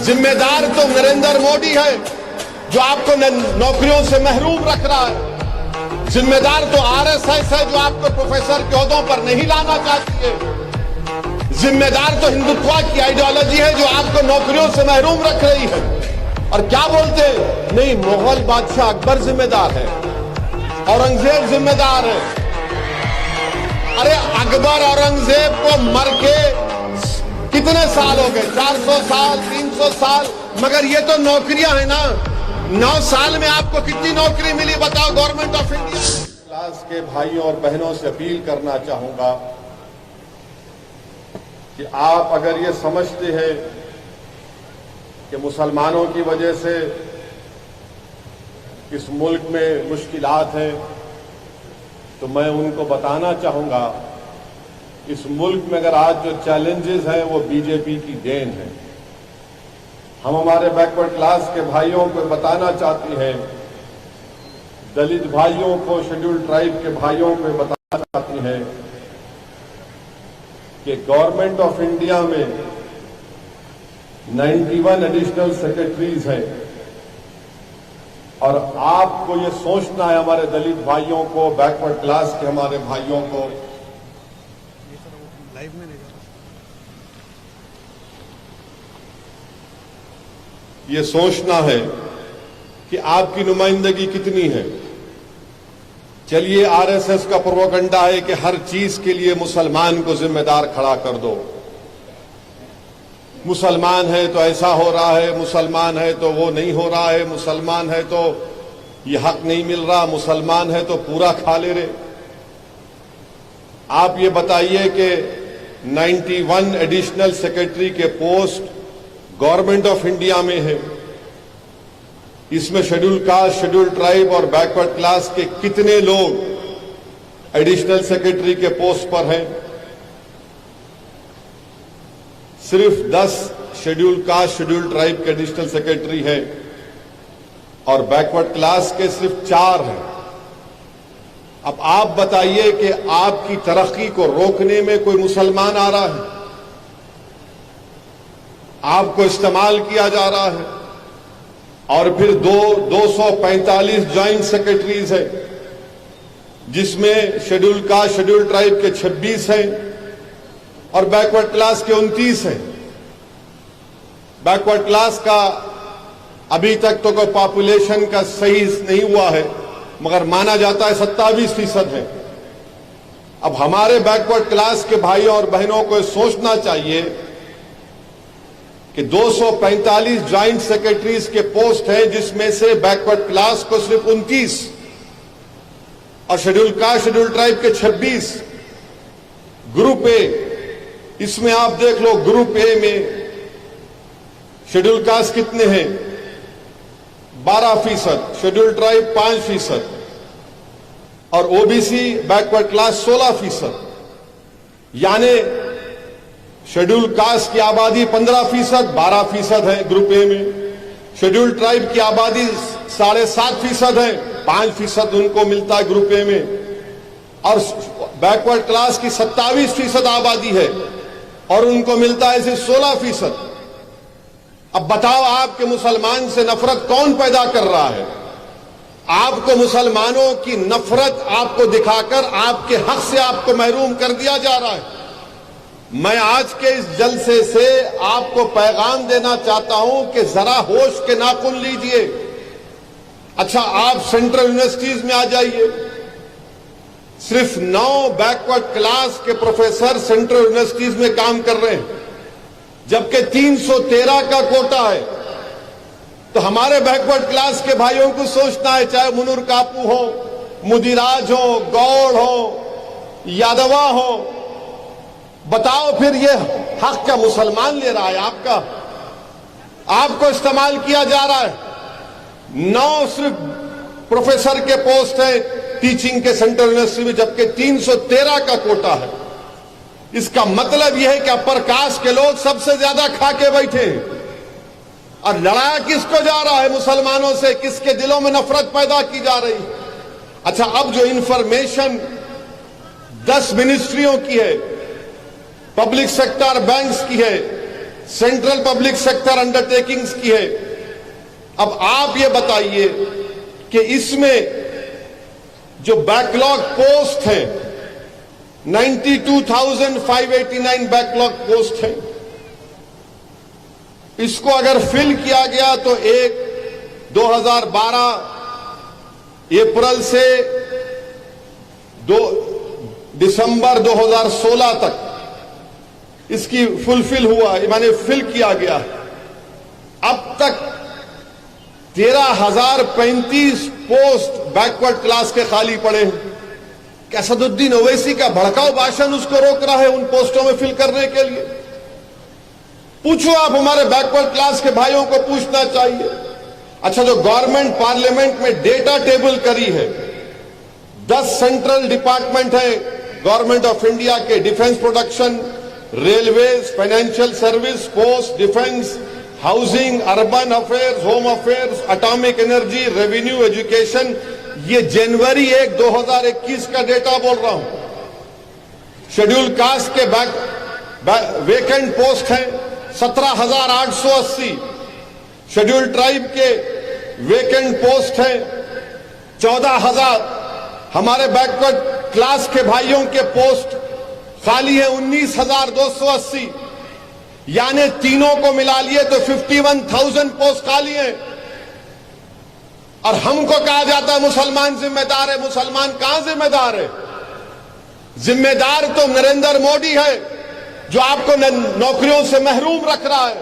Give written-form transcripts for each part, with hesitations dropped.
जिम्मेदार तो नरेंद्र मोदी है जो आपको नौकरियों से महरूम रख रहा है। जिम्मेदार तो आरएसएस है जो आपको प्रोफेसर के ओहदों पर नहीं लाना चाहती है। जिम्मेदार तो हिंदुत्व की आइडियोलॉजी है जो आपको नौकरियों से महरूम रख रही है। और क्या बोलते हैं, नहीं मुगल बादशाह अकबर जिम्मेदार है, औरंगजेब जिम्मेदार है। अरे अकबर औरंगजेब को मर के कितने साल हो गए, 400 साल, 300 साल, मगर ये तो नौकरियां हैं ना। 9 साल में आपको कितनी नौकरी मिली बताओ गवर्नमेंट ऑफ इंडिया। क्लास के भाइयों और बहनों से अपील करना चाहूंगा कि आप अगर ये समझते हैं कि मुसलमानों की वजह से इस मुल्क में मुश्किलात हैं, तो मैं उनको बताना चाहूंगा इस मुल्क में अगर आज जो चैलेंजेस हैं वो बीजेपी की देन है। हम हमारे बैकवर्ड क्लास के भाइयों को बताना चाहते हैं, दलित भाइयों को, शेड्यूल्ड ट्राइब के भाइयों को बताना चाहते हैं कि गवर्नमेंट ऑफ इंडिया में 91 एडिशनल सेक्रेटरीज हैं और आपको ये सोचना है, हमारे दलित भाइयों को, बैकवर्ड क्लास के हमारे भाइयों को, ये सोचना है कि आपकी नुमाइंदगी कितनी है। चलिए आरएसएस का प्रोपेगेंडा है कि हर चीज के लिए मुसलमान को जिम्मेदार खड़ा कर दो। मुसलमान है तो ऐसा हो रहा है, मुसलमान है तो वो नहीं हो रहा है, मुसलमान है तो ये हक नहीं मिल रहा, मुसलमान है तो पूरा खा ले रहे। आप ये बताइए कि 91 एडिशनल सेक्रेटरी के पोस्ट गवर्नमेंट ऑफ इंडिया में है, इसमें शेड्यूल कास्ट, शेड्यूल ट्राइब और बैकवर्ड क्लास के कितने लोग एडिशनल सेक्रेटरी के पोस्ट पर हैं? सिर्फ 10 शेड्यूल कास्ट, शेड्यूल ट्राइब के एडिशनल सेक्रेटरी है और बैकवर्ड क्लास के सिर्फ 4 हैं। अब आप बताइए कि आपकी तरक्की को रोकने में कोई मुसलमान आ रहा है? आपको इस्तेमाल किया जा रहा है। और फिर 245 ज्वाइंट सेक्रेटरीज है जिसमें शेड्यूल कास्ट, शेड्यूल ट्राइब के 26 हैं और बैकवर्ड क्लास के 29 हैं। बैकवर्ड क्लास का अभी तक तो कोई पॉपुलेशन का सही नहीं हुआ है, मगर माना जाता है 27% है। अब हमारे बैकवर्ड क्लास के भाइयों और बहनों को सोचना चाहिए कि 245 ज्वाइंट सेक्रेटरीज के पोस्ट हैं जिसमें से बैकवर्ड क्लास को सिर्फ 29 और शेड्यूल कास्ट, शेड्यूल ट्राइब के 26। ग्रुप ए, इसमें आप देख लो, ग्रुप ए में शेड्यूल कास्ट कितने हैं? 12%, शेड्यूल ट्राइब 5% और ओबीसी बैकवर्ड क्लास 16%। यानी शेड्यूल कास्ट की आबादी 15%, 12% है ग्रुप ए में। शेड्यूल ट्राइब की आबादी 7.5% है, 5% उनको मिलता है ग्रुप ए में। और बैकवर्ड क्लास की 27% आबादी है और उनको मिलता है सिर्फ 16%। अब बताओ आपके मुसलमान से नफरत कौन पैदा कर रहा है? आपको मुसलमानों की नफरत आपको दिखाकर आपके हक से आपको महरूम कर दिया जा रहा है। मैं आज के इस जलसे से आपको पैगाम देना चाहता हूं कि जरा होश के नाखून लीजिए। अच्छा, आप सेंट्रल यूनिवर्सिटीज में आ जाइए, सिर्फ 9 बैकवर्ड क्लास के प्रोफेसर सेंट्रल यूनिवर्सिटीज में काम कर रहे हैं, जबकि 313 का कोटा है। तो हमारे बैकवर्ड क्लास के भाइयों को सोचना है, चाहे मुनूर कापू हो, मुदिराज हो, गौड़ हो, यादवा हो, बताओ फिर ये हक का मुसलमान ले रहा है आपका? आपको इस्तेमाल किया जा रहा है। 9 सिर्फ प्रोफेसर के पोस्ट है टीचिंग के सेंट्रल यूनिवर्सिटी में, जबकि 313 का कोटा है। इसका मतलब यह है कि अपर कास्ट के लोग सबसे ज्यादा खा के बैठे हैं। और लड़ाया किसको जा रहा है? मुसलमानों से। किसके दिलों में नफरत पैदा की जा रही? अच्छा, अब जो इंफॉर्मेशन 10 मिनिस्ट्रियों की है, पब्लिक सेक्टर बैंक्स की है, सेंट्रल पब्लिक सेक्टर अंडरटेकिंग्स की है। अब आप ये बताइए कि इसमें जो बैकलॉग पोस्ट है 92,589 बैकलॉग पोस्ट है, इसको अगर फिल किया गया तो 2012 अप्रैल से दिसंबर 2016 तक इसकी फुलफिल हुआ, माने फिल किया गया। अब तक 13,035 पोस्ट बैकवर्ड क्लास के खाली पड़े हैं। असदुद्दीन ओवैसी का भड़काऊ भाषण उसको रोक रहा है उन पोस्टों में फिल करने के लिए? पूछो, आप हमारे बैकवर्ड क्लास के भाइयों को पूछना चाहिए। अच्छा, जो गवर्नमेंट पार्लियामेंट में डेटा टेबल करी है, 10 सेंट्रल डिपार्टमेंट है गवर्नमेंट ऑफ इंडिया के, defence production, railways, financial service, post, defence, housing, urban affairs, home affairs, atomic energy, revenue, education. ये जनवरी 1, 2021 का डेटा बोल रहा हूं। शेड्यूल कास्ट के वेकेंट पोस्ट हैं 17,880। शेड्यूल ट्राइब के वेकेंट पोस्ट हैं 14,000। हमारे बैकवर्ड क्लास के भाइयों के पोस्ट खाली है 19,280। यानी तीनों को मिला लिए तो 51,000 पोस्ट खाली है। और हमको कहा जाता है मुसलमान जिम्मेदार है। मुसलमान कहां जिम्मेदार है? जिम्मेदार तो नरेंद्र मोदी है जो आपको नौकरियों से महरूम रख रहा है।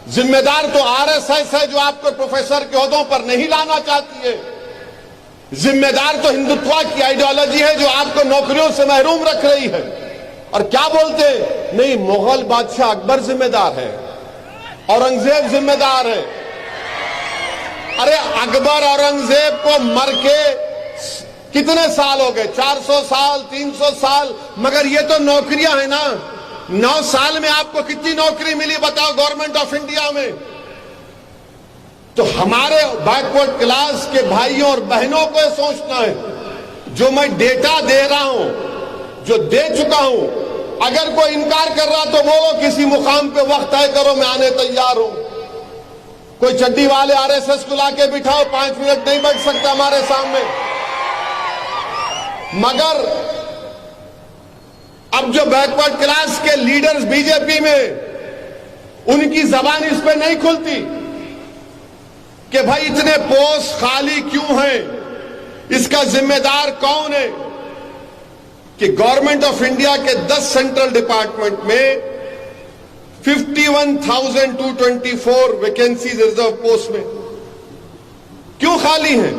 जिम्मेदार तो आरएसएस है जो आपको प्रोफेसर के ओहदों पर नहीं लाना चाहती है। जिम्मेदार तो हिंदुत्व की आइडियोलॉजी है जो आपको नौकरियों से महरूम रख रही है। और क्या बोलते हैं? नहीं, मुगल बादशाह अकबर जिम्मेदार है, औरंगजेब जिम्मेदार है। अरे अकबर औरंगजेब को मर के कितने साल हो गए? 400 साल, 300 साल। मगर ये तो नौकरियां हैं ना। 9 साल में आपको कितनी नौकरी मिली बताओ गवर्नमेंट ऑफ इंडिया में? तो हमारे बैकवर्ड क्लास के भाइयों और बहनों को सोचना है, जो मैं डेटा दे रहा हूं, जो दे चुका हूं, अगर कोई इनकार कर रहा तो बोलो, किसी मुकाम पे वक्त तय करो, मैं आने तैयार हूं। कोई चड्डी वाले आरएसएस को लाके बिठाओ, 5 मिनट नहीं बैठ सकता हमारे सामने। मगर अब जो बैकवर्ड क्लास के लीडर्स बीजेपी में, उनकी जबान इस पे नहीं खुलती कि भाई इतने पोस्ट खाली क्यों हैं, इसका जिम्मेदार कौन है? कि गवर्नमेंट ऑफ इंडिया के 10 सेंट्रल डिपार्टमेंट में 51,224 वैकेंसीज रिजर्व पोस्ट में क्यों खाली हैं?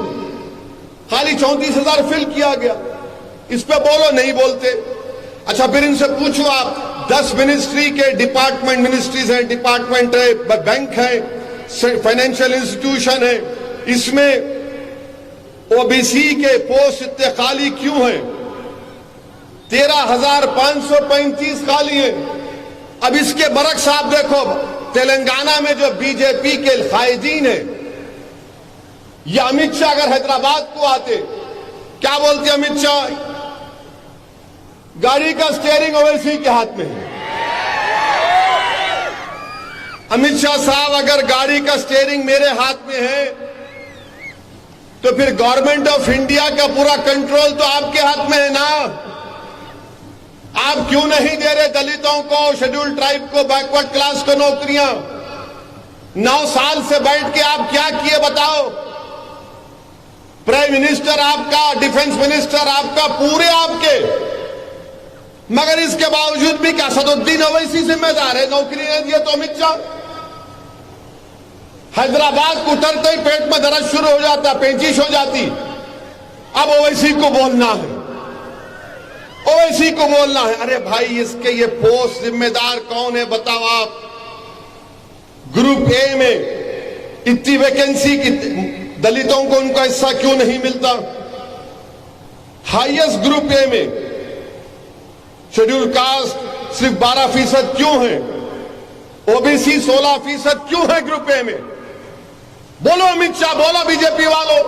खाली 34,000 फिल किया गया। इस पे बोलो, नहीं बोलते। अच्छा, फिर इनसे पूछो आप, 10 मिनिस्ट्री के डिपार्टमेंट, मिनिस्ट्रीज हैं, डिपार्टमेंट है, बैंक है, फाइनेंशियल इंस्टीट्यूशन है, इसमें ओबीसी के पोस्ट इतने खाली क्यों हैं? 13,535 खाली है। अब इसके बरक्स आप देखो, तेलंगाना में जो बीजेपी के कायदीन है, या अमित शाह अगर हैदराबाद को आते, क्या बोलते अमित शाह? गाड़ी का स्टीयरिंग ओवैसी के हाथ में है। अमित शाह साहब, अगर गाड़ी का स्टीयरिंग मेरे हाथ में है तो फिर गवर्नमेंट ऑफ इंडिया का पूरा कंट्रोल तो आपके हाथ में है ना। आप क्यों नहीं दे रहे दलितों को, शेड्यूल ट्राइब को, बैकवर्ड क्लास को नौकरियां? 9 साल से बैठ के आप क्या किए बताओ? प्राइम मिनिस्टर आपका, डिफेंस मिनिस्टर आपका, पूरे आपके। मगर इसके बावजूद भी क्या असदुद्दीन ओवैसी जिम्मेदार है? नौकरी नहीं दिए तो अमित शाह। हैदराबाद को उतरते ही पेट में दर्द शुरू हो जाता, पेचिश हो जाती। अब ओवैसी को बोलना है, ओवैसी को बोलना है। अरे भाई, इसके ये पोस्ट जिम्मेदार कौन है बताओ आप? ग्रुप ए में इतनी वैकेंसी की, दलितों को उनका हिस्सा क्यों नहीं मिलता? हाईएस्ट ग्रुप ए में शेड्यूल कास्ट सिर्फ 12% क्यों है? ओबीसी 16% क्यों है ग्रुप ए में? बोलो अमित शाह, बोलो बीजेपी वालों।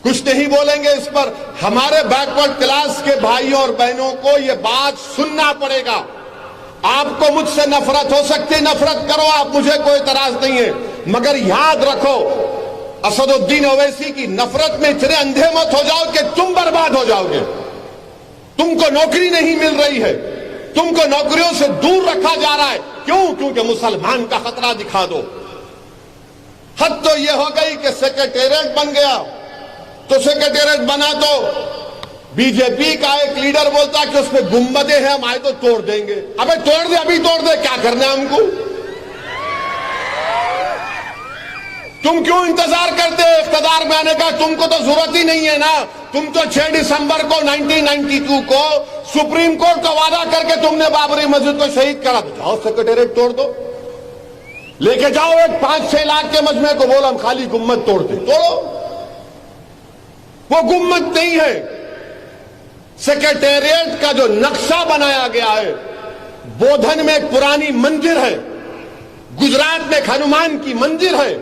कुछ नहीं बोलेंगे इस पर। हमारे बैकवर्ड क्लास के भाइयों और बहनों को यह बात सुनना पड़ेगा आपको मुझसे नफरत हो सकती है, नफरत करो आप, मुझे कोई इतराज नहीं है, मगर याद रखो असदुद्दीन ओवैसी की नफरत में इतने अंधे मत हो जाओ कि तुम बर्बाद हो जाओगे। तुमको नौकरी नहीं मिल रही है, तुमको नौकरियों से दूर रखा जा रहा है। क्यों? क्योंकि मुसलमान का खतरा दिखा दो। हद तो यह हो गई कि सेक्रेटेरिएट बन गया, तो सेक्रेटेरिएट बना तो बीजेपी का एक लीडर बोलता कि उसमें गुंबदें हैं, हम आए तो तोड़ देंगे। अबे तोड़ दे, अभी तोड़ दे, क्या करना है हमको? तुम क्यों इंतजार करते हो इख्तियार में आने का? तुमको तो जरूरत ही नहीं है ना। तुम तो 6 दिसंबर को 1992 को सुप्रीम कोर्ट का वादा करके तुमने बाबरी मस्जिद को शहीद करा। तो जाओ सेक्रेटेरिएट तोड़ दो, लेके जाओ एक 5-6 लाख के मजमे को, बोलो हम खाली गुम्मद तोड़ते, तोड़ो। वो गुम्मद नहीं है, सेक्रेटेरिएट का जो नक्शा बनाया गया है। बोधन में एक पुरानी मंदिर है, गुजरात में एक हनुमान की मंदिर है,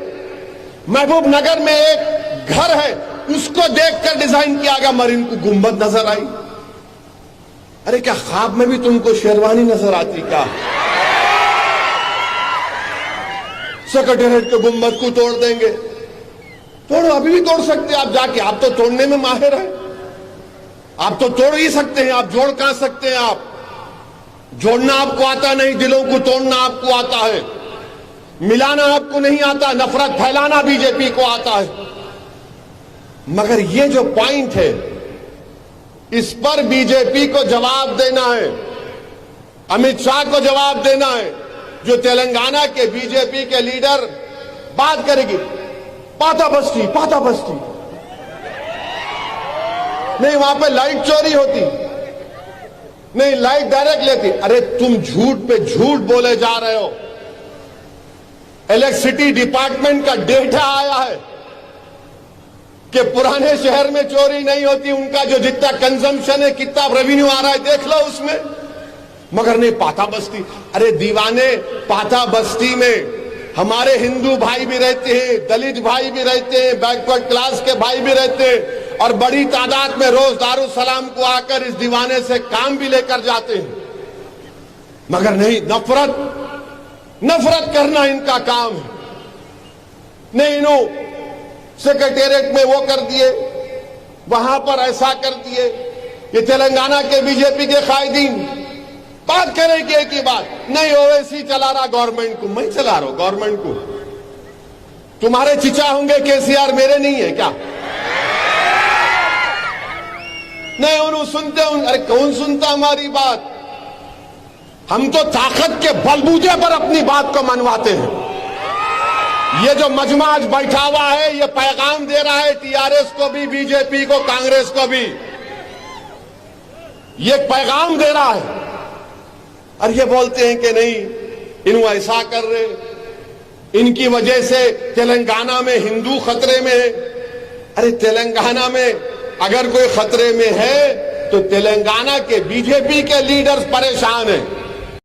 महबूब नगर में एक घर है, उसको देखकर डिजाइन किया गया, मगर इनको गुंबद नजर आई। अरे क्या ख्वाब में भी तुमको शेरवानी नजर आती क्या? सेक्रेटेरिएट के गुंबद को तोड़ देंगे? तोड़ो, अभी भी तोड़ सकते हैं आप जाके, आप तो तोड़ने में माहिर है, आप तो तोड़ ही सकते हैं। आप जोड़ कहां सकते हैं? आप जोड़ना आपको आता नहीं, दिलों को तोड़ना आपको आता है, मिलाना आपको नहीं आता, नफरत फैलाना बीजेपी को आता है। मगर ये जो पॉइंट है, इस पर बीजेपी को जवाब देना है, अमित शाह को जवाब देना है। जो तेलंगाना के बीजेपी के लीडर बात करेगी पाता बस्ती, पाता बस्ती, नहीं वहां पे लाइट चोरी होती, नहीं लाइट डायरेक्ट लेती। अरे तुम झूठ पे झूठ बोले जा रहे हो। इलेक्ट्रिसिटी डिपार्टमेंट का डेटा आया है कि पुराने शहर में चोरी नहीं होती, उनका जो जितना कंजम्पशन है, कितना रेवेन्यू आ रहा है देख लो उसमें, मगर नहीं पाता बस्ती। अरे दीवाने, पाता बस्ती में हमारे हिंदू भाई भी रहते हैं, दलित भाई भी रहते हैं, बैकवर्ड क्लास के भाई भी रहते हैं, और बड़ी तादाद में रोज दारुसलाम को आकर इस दीवाने से काम भी लेकर जाते हैं। मगर नहीं, नफरत करना इनका काम है। नहीं, इन्हों सेक्रेटेरिएट में वो कर दिए, वहां पर ऐसा कर दिए। ये तेलंगाना के बीजेपी के कायदीन बात करेंगे एक ही बात, नहीं ओवैसी चला रहा गवर्नमेंट को, मैं चला रहा हूं गवर्नमेंट को। तुम्हारे चिचा होंगे केसीआर, मेरे नहीं है क्या? नहीं, उन्होंने सुनते हूं। अरे कौन सुनता हमारी बात? हम तो ताकत के बलबूते पर अपनी बात को मनवाते हैं। ये जो मजमा आज बैठा हुआ है, ये पैगाम दे रहा है टीआरएस को भी, बीजेपी को, कांग्रेस को भी, ये पैगाम दे रहा है। और ये बोलते हैं कि नहीं, इन ऐसा कर रहे, इनकी वजह से तेलंगाना में हिंदू खतरे में है। अरे तेलंगाना में अगर कोई खतरे में है तो तेलंगाना के बीजेपी के लीडर्स परेशान हैं।